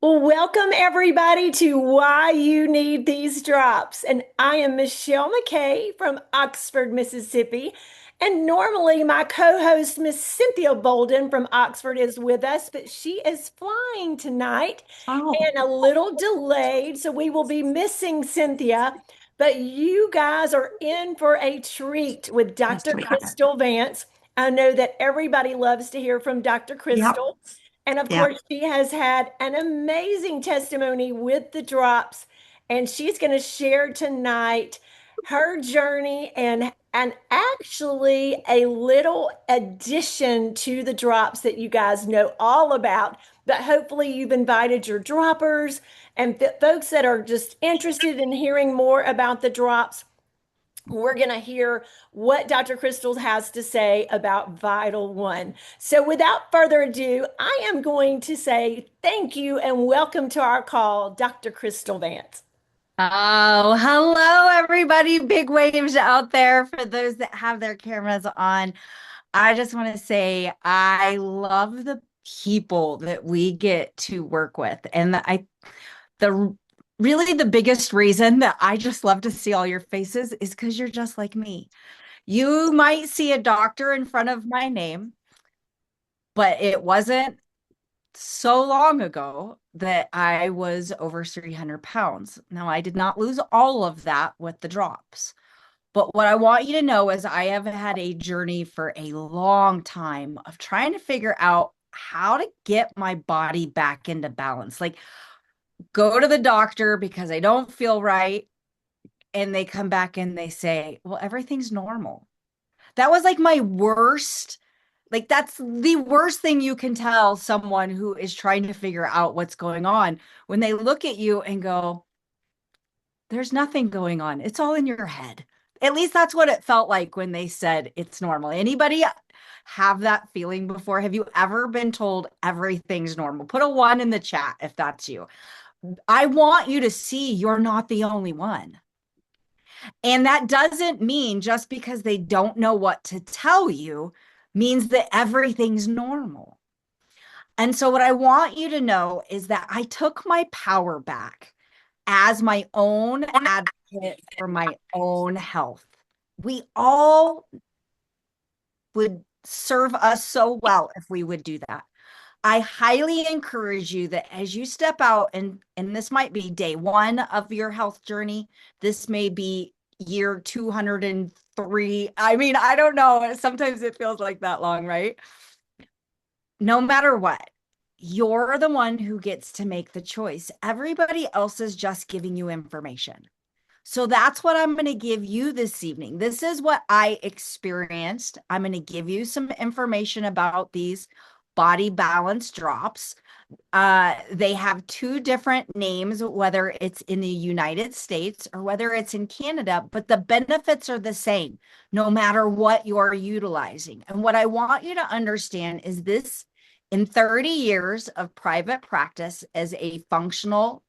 Well, welcome everybody to Why You Need These Drops. And I am Michelle McKay from Oxford, Mississippi. And normally my co-host, Miss Cynthia Bolden from Oxford, is with us, but she is flying tonight Oh, and a little delayed. So we will be missing Cynthia. But you guys are in for a treat with yes, Dr. we are. Crystal Vance. I know that everybody loves to hear from Dr. Yep. Crystal. And of Yep. course, she has had an amazing testimony with the drops, and she's going to share tonight her journey and actually a little addition to the drops that you guys know all about. But hopefully, you've invited your droppers and folks that are just interested in hearing more about the drops. We're going to hear what Dr. Crystal has to say about Vital One. So, without further ado, I am going to say thank you and welcome to our call, Dr. Crystal Vance. Oh, hello, everybody. Big waves out there for those that have their cameras on. I just want to say I love the people that we get to work with. And the really the biggest reason that I just love to see all your faces is because you're just like me. You might see a doctor in front of my name, but it wasn't so long ago that I was over 300 pounds. Now, I did not lose all of that with the drops. But what I want you to know is I have had a journey for a long time of trying to figure out how to get my body back into balance. Like, go to the doctor because I don't feel right. And they come back and they say, well, everything's normal. That was like my worst. Like, that's the worst thing you can tell someone who is trying to figure out what's going on when they look at you and go, there's nothing going on. It's all in your head. At least that's what it felt like when they said it's normal. Anybody have that feeling before? Have you ever been told everything's normal? Put a one in the chat if that's you. I want you to see you're not the only one. And that doesn't mean just because they don't know what to tell you means that everything's normal. And so, what I want you to know is that I took my power back as my own advocate for my own health. We all would serve us so well if we would do that. I highly encourage you that as you step out, and this might be day one of your health journey, this may be year 203. I mean, I don't know. Sometimes it feels like that long, right? No matter what, you're the one who gets to make the choice. Everybody else is just giving you information. So that's what I'm going to give you this evening. This is what I experienced. I'm going to give you some information about these body balance drops. They have two different names, whether it's in the United States or whether it's in Canada, but the benefits are the same no matter what you're utilizing. And what I want you to understand is this: in 30 years of private practice as a functional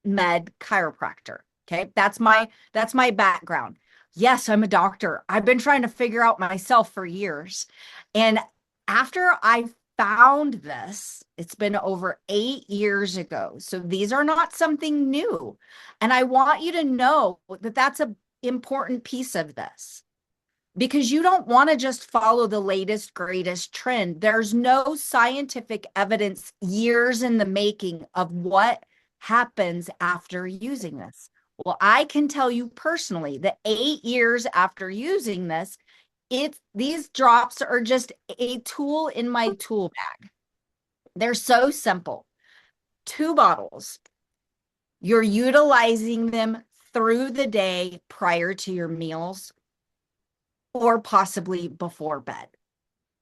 med chiropractor. Okay. That's my background. Yes, I'm a doctor. I've been trying to figure out myself for years. And after I found this, it's been over 8 years ago. So these are not something new. And I want you to know that that's an important piece of this because you don't want to just follow the latest, greatest trend. There's no scientific evidence, years in the making, of what happens after using this. Well, I can tell you personally that 8 years after using this, these drops are just a tool in my tool bag. They're so simple. 2 bottles. You're utilizing them through the day prior to your meals or possibly before bed.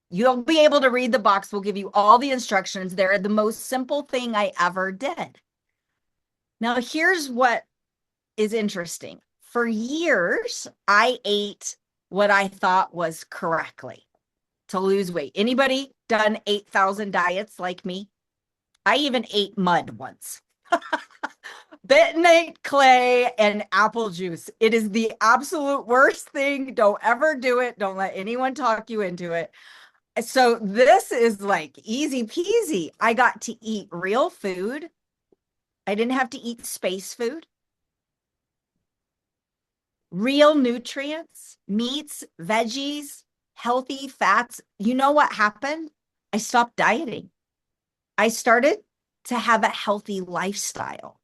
You'll be able to read the box. We'll give you all the instructions. They're the most simple thing I ever did. Now, here's what is interesting. For years, I ate what I thought was correctly to lose weight. Anybody done 8,000 diets like me? I even ate mud once. Bentonite clay and apple juice. It is the absolute worst thing. Don't ever do it. Don't let anyone talk you into it. So this is like easy peasy. I got to eat real food. I didn't have to eat space food. Real nutrients, meats, veggies, healthy fats. You know what happened? I stopped dieting. I started to have a healthy lifestyle.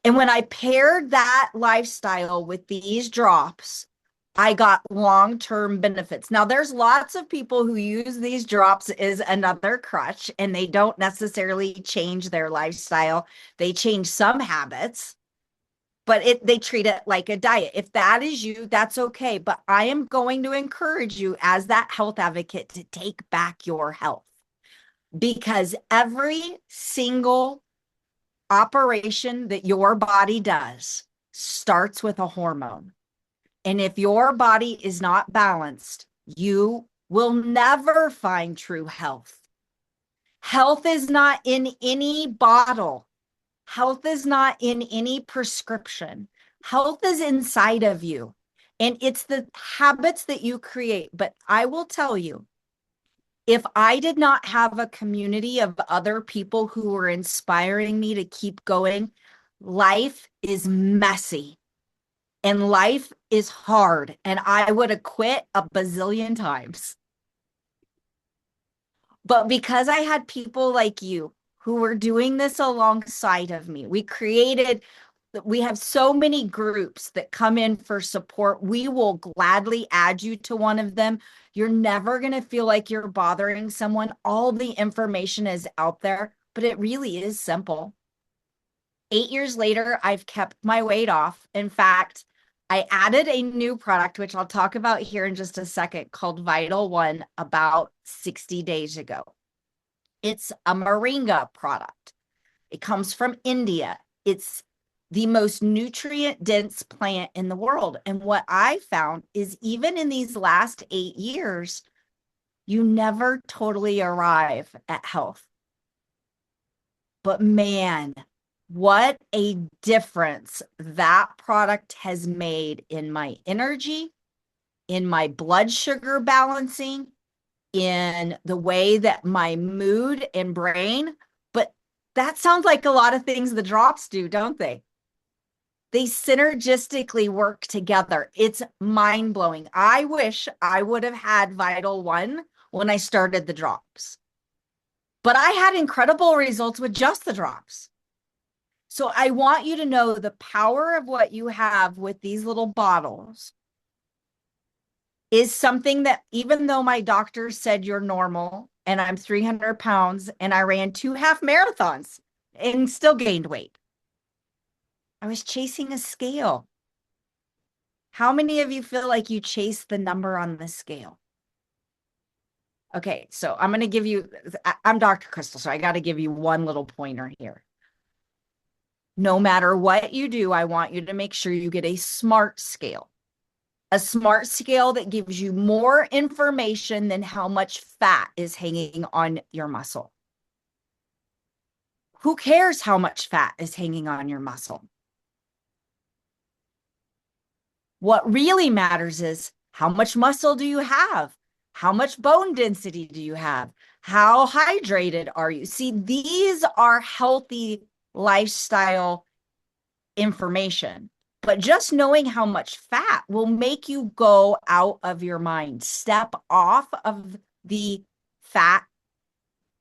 And when I paired that lifestyle with these drops, I got long-term benefits. Now, there's lots of people who use these drops as another crutch, and they don't necessarily change their lifestyle. They change some habits, but they treat it like a diet. If that is you, that's okay. But I am going to encourage you as that health advocate to take back your health, because every single operation that your body does starts with a hormone. And if your body is not balanced, you will never find true health. Health is not in any bottle. Health is not in any prescription. Health is inside of you. And it's the habits that you create. But I will tell you, if I did not have a community of other people who were inspiring me to keep going, life is messy and life is hard. And I would have quit a bazillion times. But because I had people like you who were doing this alongside of me, we have so many groups that come in for support. We will gladly add you to one of them. You're never going to feel like you're bothering someone. All the information is out there, but it really is simple. 8 years later, I've kept my weight off. In fact, I added a new product, which I'll talk about here in just a second, called Vital One, about 60 days ago. It's a moringa product. It comes from India. It's the most nutrient dense plant in the world. And what I found is even in these last 8 years, you never totally arrive at health. But man, what a difference that product has made in my energy, in my blood sugar balancing, in the way that my mood and brain, but that sounds like a lot of things the drops do, don't they? They synergistically work together. It's mind-blowing. I wish I would have had Vital One when I started the drops, but I had incredible results with just the drops. So I want you to know the power of what you have with these little bottles is something that, even though my doctor said you're normal and I'm 300 pounds and I ran 2 half marathons and still gained weight, I was chasing a scale. How many of you feel like you chase the number on the scale? Okay, so I'm going to give you, I'm Dr. Crystal, so I got to give you one little pointer here. No matter what you do, I want you to make sure you get a smart scale. A smart scale that gives you more information than how much fat is hanging on your muscle. Who cares how much fat is hanging on your muscle? What really matters is how much muscle do you have? How much bone density do you have? How hydrated are you? See, these are healthy lifestyle information. But just knowing how much fat will make you go out of your mind, step off of the fat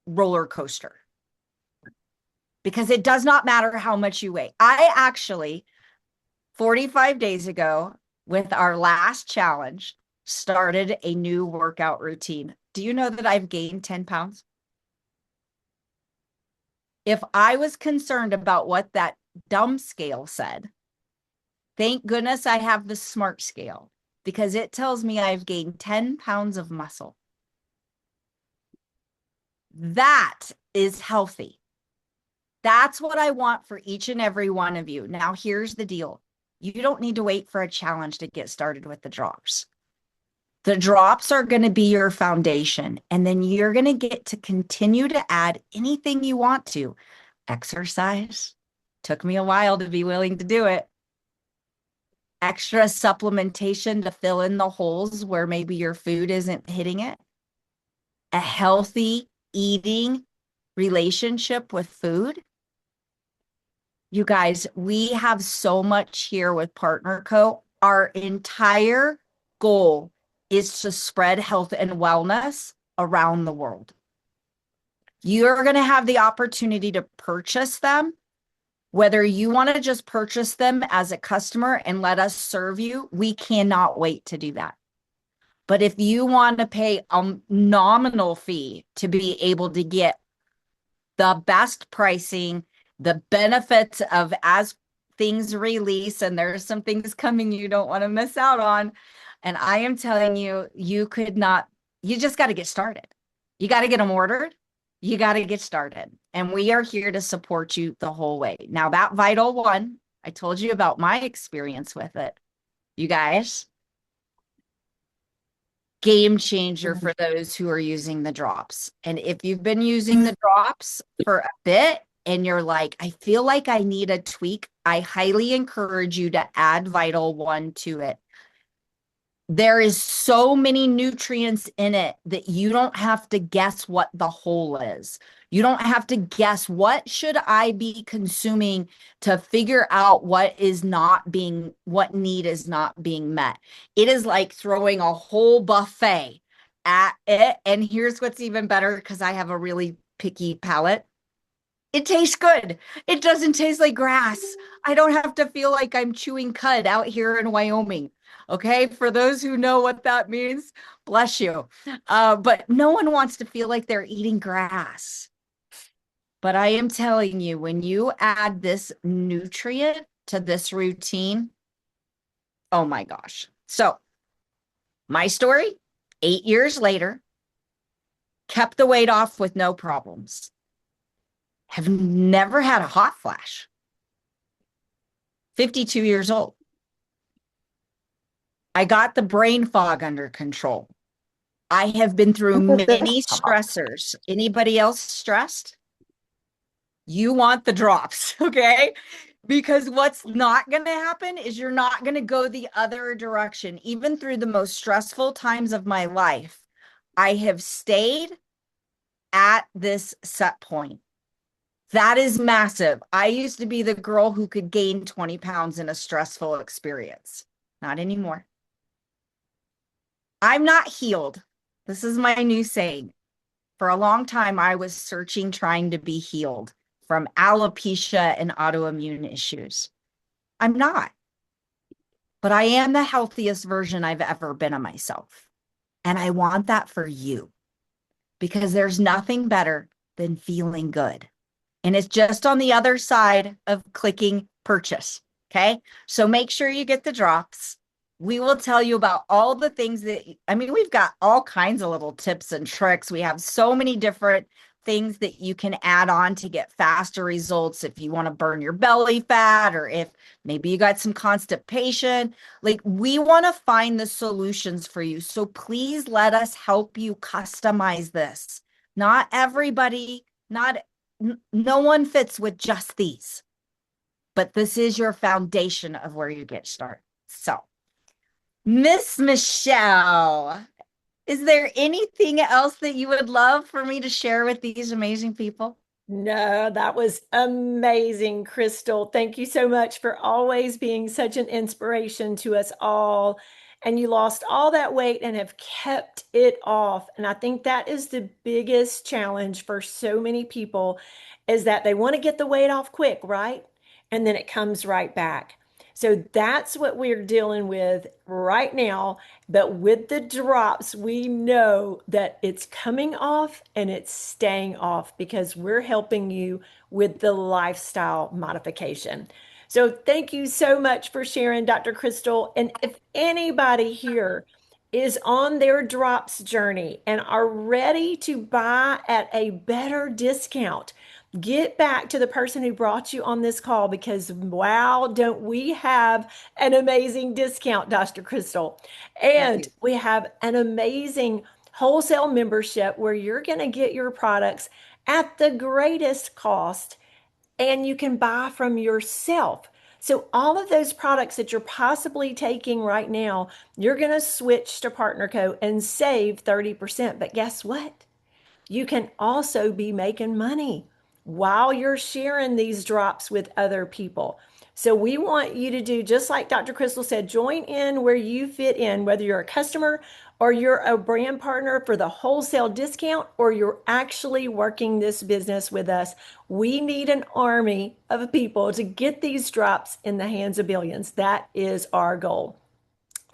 roller coaster. Because it does not matter how much you weigh. I actually, 45 days ago, with our last challenge, started a new workout routine. Do you know that I've gained 10 pounds? If I was concerned about what that dumb scale said, thank goodness I have the smart scale, because it tells me I've gained 10 pounds of muscle. That is healthy. That's what I want for each and every one of you. Now, here's the deal. You don't need to wait for a challenge to get started with the drops. The drops are going to be your foundation, and then you're going to get to continue to add anything you want to. Exercise. Took me a while to be willing to do it. Extra supplementation to fill in the holes where maybe your food isn't hitting it. a healthy eating relationship with food. You guys, we have so much here with Partner Co. Our entire goal is to spread health and wellness around the world. You're going to have the opportunity to purchase them. Whether you want to just purchase them as a customer and let us serve you, we cannot wait to do that. But if you want to pay a nominal fee to be able to get the best pricing, the benefits of as things release, and there's some things coming you don't want to miss out on. And I am telling you, you just got to get started. You got to get them ordered. You got to get started. And we are here to support you the whole way. Now, that Vital One, I told you about my experience with it. You guys, game changer for those who are using the drops. And if you've been using the drops for a bit and you're like, I feel like I need a tweak, I highly encourage you to add Vital One to it. There is so many nutrients in it that you don't have to guess what the whole is. You don't have to guess what should I be consuming to figure out what need is not being met. It is like throwing a whole buffet at it. And here's what's even better, because I have a really picky palate. It tastes good. It doesn't taste like grass. I don't have to feel like I'm chewing cud out here in Wyoming. Okay, for those who know what that means, bless you. But no one wants to feel like they're eating grass. But I am telling you, when you add this nutrient to this routine, oh my gosh. So my story, 8 years later, kept the weight off with no problems. Have never had a hot flash. 52 years old. I got the brain fog under control. I have been through many stressors. Anybody else stressed? You want the drops, okay? Because what's not going to happen is you're not going to go the other direction. Even through the most stressful times of my life, I have stayed at this set point. That is massive. I used to be the girl who could gain 20 pounds in a stressful experience. Not anymore. I'm not healed. This is my new saying. For a long time, I was searching, trying to be healed from alopecia and autoimmune issues. I'm not. But I am the healthiest version I've ever been of myself. And I want that for you, because there's nothing better than feeling good. And it's just on the other side of clicking purchase. Okay. So make sure you get the drops. We will tell you about all the things we've got all kinds of little tips and tricks. We have so many different things that you can add on to get faster results if you want to burn your belly fat, or if maybe you got some constipation. Like, we want to find the solutions for you. So please let us help you customize this. Not everybody, no one fits with just these, but this is your foundation of where you get started. So, Miss Michelle, is there anything else that you would love for me to share with these amazing people? No, that was amazing, Crystal. Thank you so much for always being such an inspiration to us all. And you lost all that weight and have kept it off. And I think that is the biggest challenge for so many people, is that they want to get the weight off quick, right? And then it comes right back. So that's what we're dealing with right now. But with the drops, we know that it's coming off and it's staying off, because we're helping you with the lifestyle modification. So thank you so much for sharing, Dr. Crystal. And if anybody here is on their drops journey and are ready to buy at a better discount, get back to the person who brought you on this call, because wow, don't we have an amazing discount, Dr. Crystal. And we have an amazing wholesale membership where you're going to get your products at the greatest cost, and you can buy from yourself. So all of those products that you're possibly taking right now, you're going to switch to PartnerCo and save 30%. But guess what? you can also be making money while you're sharing these drops with other people. So we want you to do just like Dr. Crystal said, join in where you fit in, whether you're a customer or you're a brand partner for the wholesale discount, or you're actually working this business with us. We need an army of people to get these drops in the hands of billions. That is our goal.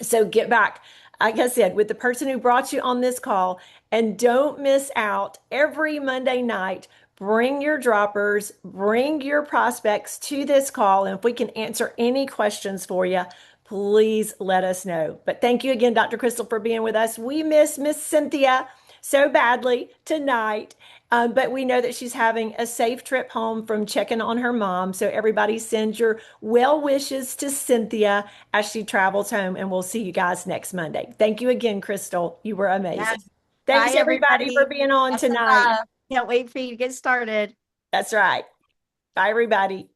So get back, like I said, with the person who brought you on this call, and don't miss out every Monday night. Bring your droppers, bring your prospects to this call. And if we can answer any questions for you, please let us know. But thank you again, Dr. Crystal, for being with us. We miss Miss Cynthia so badly tonight. But we know that she's having a safe trip home from checking on her mom. So everybody send your well wishes to Cynthia as she travels home. And we'll see you guys next Monday. Thank you again, Crystal. You were amazing. Yes. Thanks Bye, everybody for everybody. being on Lots of tonight. love. Can't wait for you to get started. That's right. Bye, everybody.